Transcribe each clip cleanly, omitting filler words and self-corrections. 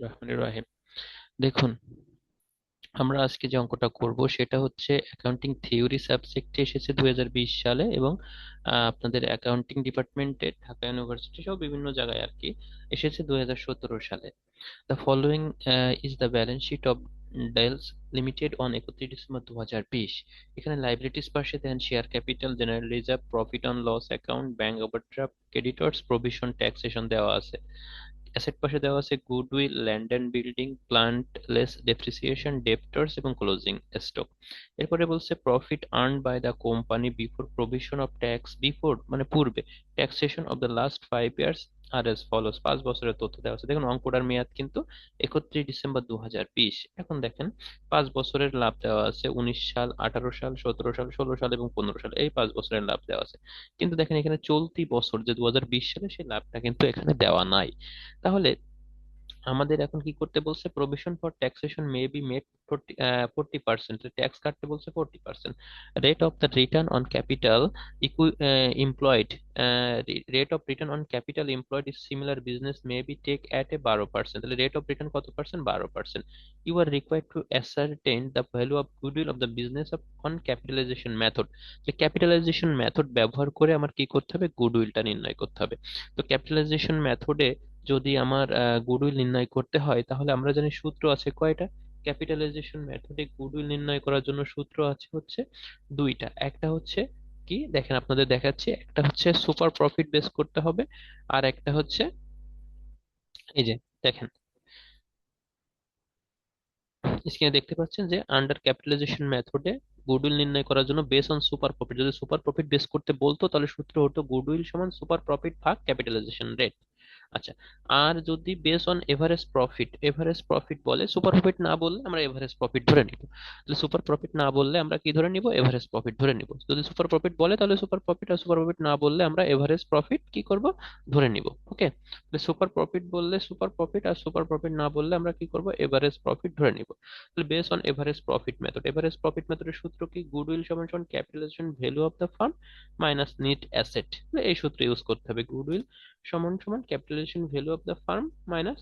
রহমানির রহিম। দেখুন, আমরা আজকে যে অঙ্কটা করব সেটা হচ্ছে অ্যাকাউন্টিং থিওরি সাবজেক্টে এসেছে 2020 সালে, এবং আপনাদের অ্যাকাউন্টিং ডিপার্টমেন্টে ঢাকা ইউনিভার্সিটি সহ বিভিন্ন জায়গায় আর কি এসেছে 2017 সালে। The following is the balance sheet of Dales limited on 31 December 2020। এখানে লাইবিলিটিস পাশে দেন share capital, general reserve, profit on loss account, bank overdraft, creditors, provision, taxation দেওয়া আছে। অ্যাসেট পাশে দেওয়া আছে goodwill, land and building, plant, less depreciation, debtors এবং closing stock. এরপরে বলছে profit earned by the company before provision of tax, before মানে পূর্বে, taxation of the last 5 years R S follows. 5 বছরের তথ্য দেওয়া আছে। দেখুন, অঙ্কটার মেয়াদ কিন্তু 31 ডিসেম্বর 2020। এখন দেখেন, 5 বছরের লাভ দেওয়া আছে, 19 সাল, 18 সাল, 17 সাল, 16 সাল এবং 15 সাল, এই 5 বছরের লাভ দেওয়া আছে। কিন্তু দেখেন এখানে চলতি বছর যে 2020 সালে, সেই লাভটা কিন্তু এখানে দেওয়া নাই। তাহলে আমাদের এখন কি করতে বলছে? Provision for taxation may be made 40%, tax কাটতে বলছে 40%। Rate of the return on capital employed, rate of return on capital employed is similar business may be take at a 12%। তাহলে রেট অফ রিটার্ন কত percent? 12%। You are required to ascertain the value of goodwill of the business of on capitalization method. Capitalization method ব্যবহার করে আমার কি করতে হবে? গুডউইলটা নির্ণয় করতে হবে। তো ক্যাপিটালাইজেশন মেথডে যদি আমার গুডউইল নির্ণয় করতে হয়, তাহলে আমরা জানি সূত্র আছে কয়টা? ক্যাপিটালাইজেশন মেথডে গুডউইল নির্ণয় করার জন্য সূত্র আছে হচ্ছে দুইটা। একটা হচ্ছে কি, দেখেন আপনাদের দেখাচ্ছি, একটা হচ্ছে সুপার প্রফিট বেস করতে হবে, আর একটা হচ্ছে এই যে দেখেন, স্ক্রিনে দেখতে পাচ্ছেন যে আন্ডার ক্যাপিটালাইজেশন মেথডে গুডউইল নির্ণয় করার জন্য বেস অন সুপার প্রফিট, যদি সুপার প্রফিট বেস করতে বলতো তাহলে সূত্র হতো গুডউইল সমান সুপার প্রফিট ভাগ ক্যাপিটালাইজেশন রেট। আচ্ছা, আর যদি base on average profit, average profit বলে, সুপার প্রফিট না বললে আমরা এভারেজ প্রফিট ধরে নিব। তাহলে সুপার প্রফিট না বললে আমরা কি ধরে নিব? এভারেজ প্রফিট ধরে নিব। যদি সুপার প্রফিট বলে তাহলে সুপার প্রফিট, আর সুপার প্রফিট না বললে আমরা এভারেজ প্রফিট কি করব? ধরে নিব। ওকে, সুপার প্রফিট বললে সুপার প্রফিট, আর সুপার প্রফিট না বললে আমরা কি করব? এভারেজ প্রফিট ধরে নিব। তাহলে base on average profit method, average profit মেথডের সূত্র কি? গুডউইল সমান সমান capitalisation value of the firm minus net asset. এই সূত্র ইউজ করতে হবে। গুডউইল সমান সমান capitalisation value of the firm minus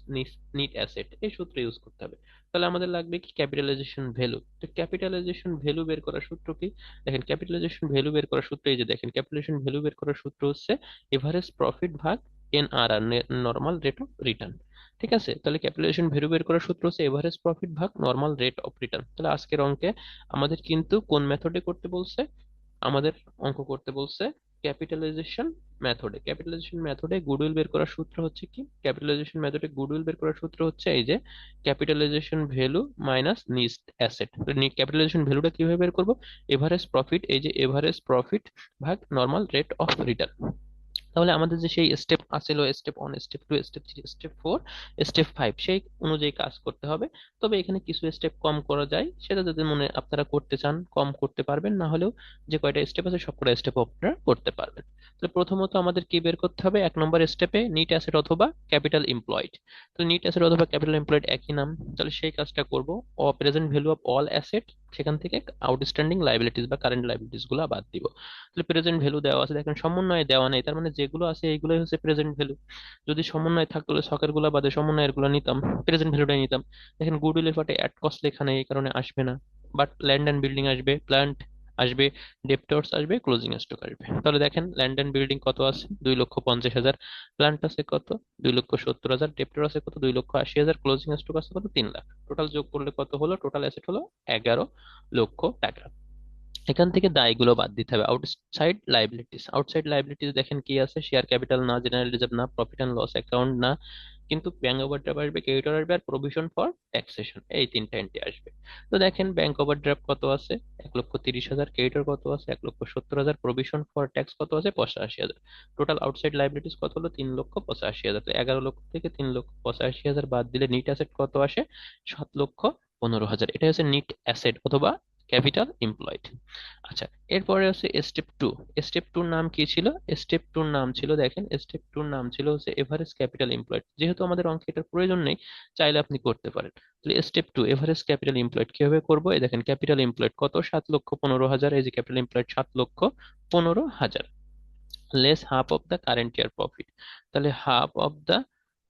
net asset, এই সূত্র ইউজ করতে হবে। তাহলে আমাদের লাগবে কি? Capitalisation value. তো ক্যাপিটালাইজেশন ভ্যালু বের করার সূত্র কি? দেখেন, ক্যাপিটালাইজেশন ভ্যালু বের করার সূত্র এই যে দেখেন, ক্যাপিটালাইজেশন ভ্যালু বের করার সূত্র হচ্ছে এভারেজ প্রফিট ভাগ NRR, normal rate of return. ঠিক আছে, তাহলে ক্যাপিটালাইজেশন ভ্যালু বের করার সূত্র হচ্ছে এভারেজ প্রফিট ভাগ নর্মাল রেট অফ রিটার্ন। তাহলে আজকের অঙ্কে আমাদের কিন্তু কোন মেথডে করতে বলছে? আমাদের অঙ্ক করতে বলছে ক্যাপিটালাইজেশন মেথডে। ক্যাপিটালাইজেশন মেথডে গুডউইল বের করার সূত্র হচ্ছে কি? ক্যাপিটালাইজেশন মেথডে গুডউইল বের করার সূত্র হচ্ছে এই যে capitalisation value minus net asset. Capitalisation ভ্যালুটা কিভাবে বের করব? এভারেজ প্রফিট, এই যে এভারেজ প্রফিট ভাগ নর্মাল রেট অফ রিটার্ন। তাহলে আমাদের যে সেই স্টেপ আছিল, step 1, step 2, step 3, step 4, step 5, সেই অনুযায়ী কাজ করতে হবে। তবে এখানে কিছু স্টেপ কম করা যায়, সেটা যদি মনে আপনারা করতে চান কম করতে পারবেন, না হলেও যে কয়টা স্টেপ আছে সব কয়টা স্টেপ আপনারা করতে পারবেন। তাহলে প্রথমত আমাদের কি বের করতে হবে? 1 নম্বর স্টেপে নিট অ্যাসেট অথবা ক্যাপিটাল এমপ্লয়েড। তো নিট অ্যাসেট অথবা ক্যাপিটাল এমপ্লয়েড একই নাম। তাহলে সেই কাজটা করব, present value of all asset, সেখান থেকে আউটস্ট্যান্ডিং লাইবিলিটিস বা কারেন্ট লাইবিলিটিস গুলো বাদ দিব। তাহলে প্রেজেন্ট ভ্যালু দেওয়া আছে, দেখেন সমন্বয়ে দেওয়া নেই, তার মানে যেগুলো আছে এইগুলোই হচ্ছে প্রেজেন্ট ভ্যালু। যদি সমন্বয় থাকতো তাহলে ছকের গুলা বাদে সমন্বয়ের গুলা নিতাম, প্রেজেন্ট ভ্যালুটাই নিতাম। দেখেন গুডউইলের পাটে অ্যাড কস্ট লেখা নেই, এই কারণে আসবে না। বাট ল্যান্ড অ্যান্ড বিল্ডিং আসবে, প্ল্যান্ট আসবে, ডেপ্টর্স আসবে, ক্লোজিং স্টক আসবে। তাহলে দেখেন ল্যান্ড অ্যান্ড বিল্ডিং কত আছে? 2,50,000। প্ল্যান্ট আছে কত? 2,70,000। ডেপ্টর আছে কত? 2,80,000। ক্লোজিং স্টক আছে কত? 3 লাখ। টোটাল যোগ করলে কত হলো? টোটাল অ্যাসেট হলো 11 লক্ষ টাকা। এখান থেকে দায়গুলো বাদ দিতে হবে। আউটসাইড লাইবিলিটিস, আউটসাইড লাইবিলিটিস দেখেন কি আছে? শেয়ার ক্যাপিটাল না, জেনারেল রিজার্ভ না, প্রফিট অ্যান্ড লস অ্যাকাউন্ট না, কিন্তু ব্যাংক ওভারড্রাফট আসবে, ক্রেডিটর আসবে, আর প্রভিশন ফর ট্যাক্সেশন, এই তিনটা এন্ট্রি আসবে। তো দেখেন ব্যাংক ওভারড্রাফট কত আছে? 1,30,000। ক্রেডিটর কত আছে? 1,70,000। প্রভিশন ফর ট্যাক্স কত আছে? 85,000। টোটাল আউটসাইড লাইবিলিটিস কত হলো? 3,85,000। তো 11 লক্ষ থেকে 3,85,000 বাদ দিলে নিট অ্যাসেট কত আসে? 7,15,000। এটা হচ্ছে নিট অ্যাসেট অথবা ক্যাপিটাল এমপ্লয়েড। আচ্ছা, এরপরে আছে স্টেপ 2। স্টেপ টুর নাম কি ছিল? স্টেপ টুর নাম ছিল, দেখেন স্টেপ টুর নাম ছিল হচ্ছে এভারেজ ক্যাপিটাল এমপ্লয়েড। যেহেতু আমাদের অঙ্কে এটার প্রয়োজন নেই, চাইলে আপনি করতে পারেন। তাহলে স্টেপ 2 এভারেজ ক্যাপিটাল এমপ্লয়েড কিভাবে করবো? এই দেখেন ক্যাপিটাল এমপ্লয়েড কত? 7,15,000। এই যে capital employed 7,15,000, less half of the current year profit. তাহলে half of the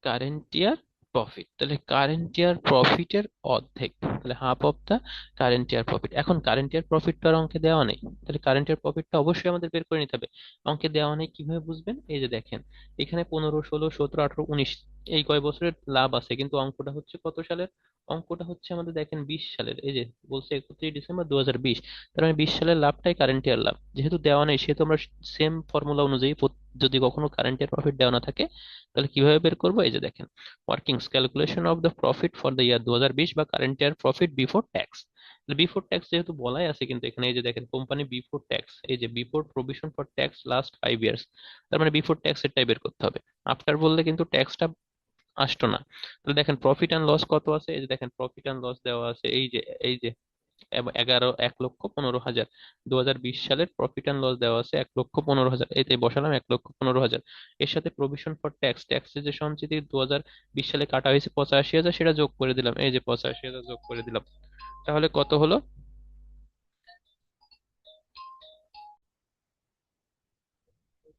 current year profit, তাহলে কারেন্ট ইয়ার প্রফিটের অর্ধেক, তাহলে half of the current year profit. এখন কারেন্ট ইয়ার প্রফিট তো আর অঙ্কে দেওয়া নেই, তাহলে কারেন্ট ইয়ার প্রফিটটা অবশ্যই আমাদের বের করে নিতে হবে। অঙ্কে দেওয়া নেই কিভাবে বুঝবেন, এই যে দেখেন এখানে 15, 16, 17, 18, 19 এই কয় বছরের লাভ আছে, কিন্তু অঙ্কটা হচ্ছে কত সালের, অঙ্কটা হচ্ছে আমাদের দেখেন 20 সালের, এই যে বলছে 31 ডিসেম্বর 2020, তার মানে 20 সালের লাভটাই কারেন্ট ইয়ার লাভ। যেহেতু দেওয়া নেই সেহেতু আমরা সেম ফর্মুলা অনুযায়ী যদি কখনো কারেন্ট ইয়ার প্রফিট দেওয়া না থাকে তাহলে কিভাবে বের করবো, এই যে দেখেন workings calculation of the profit for the year 2020 বা current year profit before tax. Before tax যেহেতু বলাই আছে, কিন্তু এখানে এই যে দেখেন কোম্পানি বিফোর ট্যাক্স, এই যে before provision for tax last 5 years, তার মানে বিফোর ট্যাক্স এরটাই বের করতে হবে। আফটার বললে কিন্তু ট্যাক্সটা আসতো না। তাহলে দেখেন প্রফিট অ্যান্ড লস কত আছে, এই যে দেখেন প্রফিট অ্যান্ড লস দেওয়া আছে, এই যে 1,15,000, 2020 সালের প্রফিট অ্যান্ড লস দেওয়া আছে 1,15,000, এতে বসালাম 1,15,000। এর সাথে প্রভিশন ফর ট্যাক্স, ট্যাক্সের যে সঞ্চিতি 2020 সালে কাটা হয়েছে 85,000, সেটা যোগ করে দিলাম, এই যে 85,000 যোগ করে দিলাম। তাহলে কত হলো,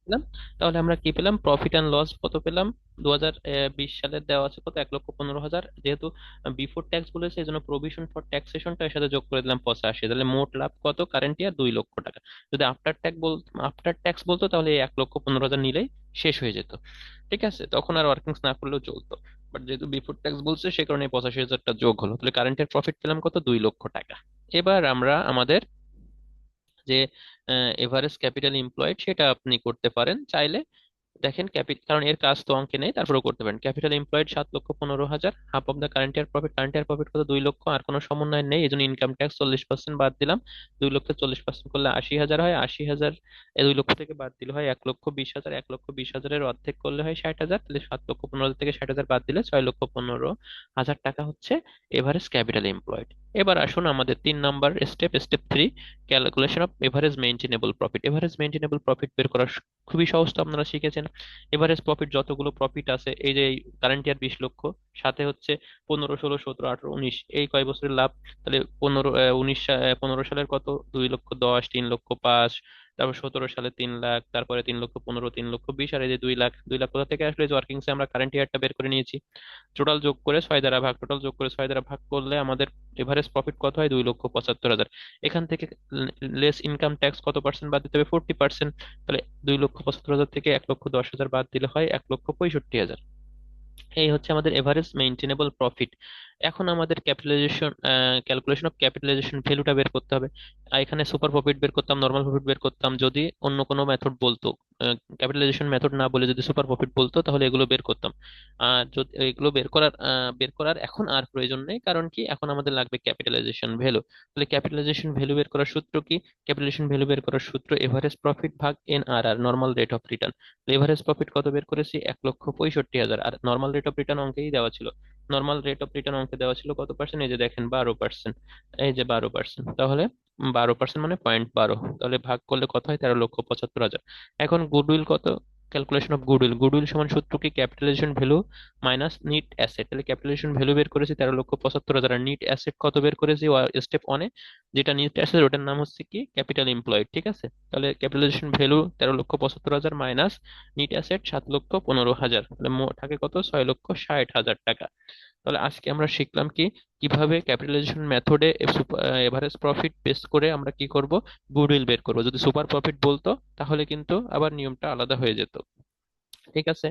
পেলাম। তাহলে আমরা কি পেলাম, প্রফিট অ্যান্ড লস কত পেলাম, 2020 সালের দেওয়া আছে কত, 1,15,000, যেহেতু বিফোর ট্যাক্স বলেছে এই জন্য প্রভিশন ফর ট্যাক্সেশনটা এর সাথে যোগ করে দিলাম 85, তাহলে মোট লাভ কত কারেন্ট ইয়ার 2 লক্ষ টাকা। যদি আফটার ট্যাক্স বলতো তাহলে এই 1,15,000 নিলেই শেষ হয়ে যেত, ঠিক আছে, তখন আর ওয়ার্কিংস না করলেও চলতো। বাট যেহেতু বিফোর ট্যাক্স বলছে সে কারণে 85,000টা যোগ হলো, তাহলে কারেন্টের প্রফিট পেলাম কত, 2 লক্ষ টাকা। এবার আমরা আমাদের যে এভারেজ ক্যাপিটাল এমপ্লয়েড সেটা আপনি করতে পারেন চাইলে। দেখেন কারণ এর কাজ তো অঙ্কে নেই, তারপরেও করতে পারেন। Capital employed 7,15,000, half of the current year profit, current year profit কত, 2 লক্ষ, আর কোনো সমন্বয় নেই এই জন্য ইনকাম ট্যাক্স 40% বাদ দিলাম। 2 লক্ষ 40% করলে 80,000 হয়, 80,000 2 লক্ষ থেকে বাদ দিলে হয় 1,20,000, 1,20,000-এর অর্ধেক করলে হয় 60,000, তাহলে 7,15,000 থেকে 60,000 বাদ দিলে 6,15,000 টাকা হচ্ছে এভারেজ ক্যাপিটাল এমপ্লয়েড। এবার আসুন আমাদের 3 number step, step 3, calculation of average maintainable profit. Average maintainable profit বের করা খুবই সহজ, তো আপনারা শিখেছেন। এভারেজ প্রফিট যতগুলো প্রফিট আছে, এই যে কারেন্ট ইয়ার 20 লক্ষ, সাথে হচ্ছে 15, 16, 17, 18, 19 এই কয় বছরের লাভ, তাহলে 15 সালের কত, 2,10,000, 3,05,000, তারপর 17 সালে 3 লাখ, তারপরে 3,15,000, 3,20,000, আর এই যে 2 লাখ, 2 লাখ কোথা থেকে আসলে ওয়ার্কিংসে আমরা কারেন্ট ইয়ারটা বের করে নিয়েছি। টোটাল যোগ করে 6 দ্বারা ভাগ করলে আমাদের এভারেজ প্রফিট কত হয়, 2,75,000। এখান থেকে লেস ইনকাম ট্যাক্স কত পার্সেন্ট বাদ দিতে হবে, 40%। তাহলে 2,75,000 থেকে 1,10,000 বাদ দিলে হয় 1,65,000। এই হচ্ছে আমাদের এভারেজ মেইনটেনেবল প্রফিট। এখন আমাদের ক্যালকুলেশন অফ ক্যাপিটালাইজেশন ভ্যালুটা বের করতে হবে। এখানে সুপার প্রফিট বের করতাম, নর্মাল প্রফিট বের করতাম, যদি অন্য কোনো মেথড বলতো, ক্যাপিটালাইজেশন মেথড না বলে যদি সুপার প্রফিট বলতো তাহলে এগুলো বের করতাম। আর যদি এগুলো বের করার এখন আর প্রয়োজন নেই, কারণ কি এখন আমাদের লাগবে ক্যাপিটালাইজেশন ভ্যালু। তাহলে ক্যাপিটালাইজেশন ভ্যালু বের করার সূত্র কি, ক্যাপিটালাইজেশন ভ্যালু বের করার সূত্র এভারেজ প্রফিট ভাগ NRR, normal rate of return. Average profit কত বের করেছি, 1,65,000, আর নর্মাল রেট অফ রিটার্ন অঙ্কেই দেওয়া ছিল। নর্মাল রেট অফ রিটার্ন অঙ্কে দেওয়া ছিল কত পার্সেন্ট, এই যে দেখেন 12%, এই যে 12%, তাহলে 12% মানে 0.12, তাহলে ভাগ করলে কত হয়, 13,75,000। এখন গুডউইল কত, ক্যালকুলেশন অফ গুডউইল সমান সূত্র কি, capitalisation value minus net asset. তাহলে ক্যাপিটালাইজেশন ভ্যালু বের করেছি 13,75,000, আর নিট অ্যাসেট কত বের করেছি স্টেপ 1-এ, যেটা নিট অ্যাসেট ওটার নাম হচ্ছে কি ক্যাপিটাল এমপ্লয়েড, ঠিক আছে। তাহলে capitalisation value 13,75,000 minus net asset 7,15,000, তাহলে থাকে কত, 6,60,000 টাকা। তাহলে আজকে আমরা শিখলাম কি, কিভাবে ক্যাপিটালাইজেশন মেথডে এভারেজ প্রফিট বেস করে আমরা কি করব, গুডউইল বের করব। যদি সুপার প্রফিট বলতো তাহলে কিন্তু আবার নিয়মটা আলাদা হয়ে যেত, ঠিক আছে।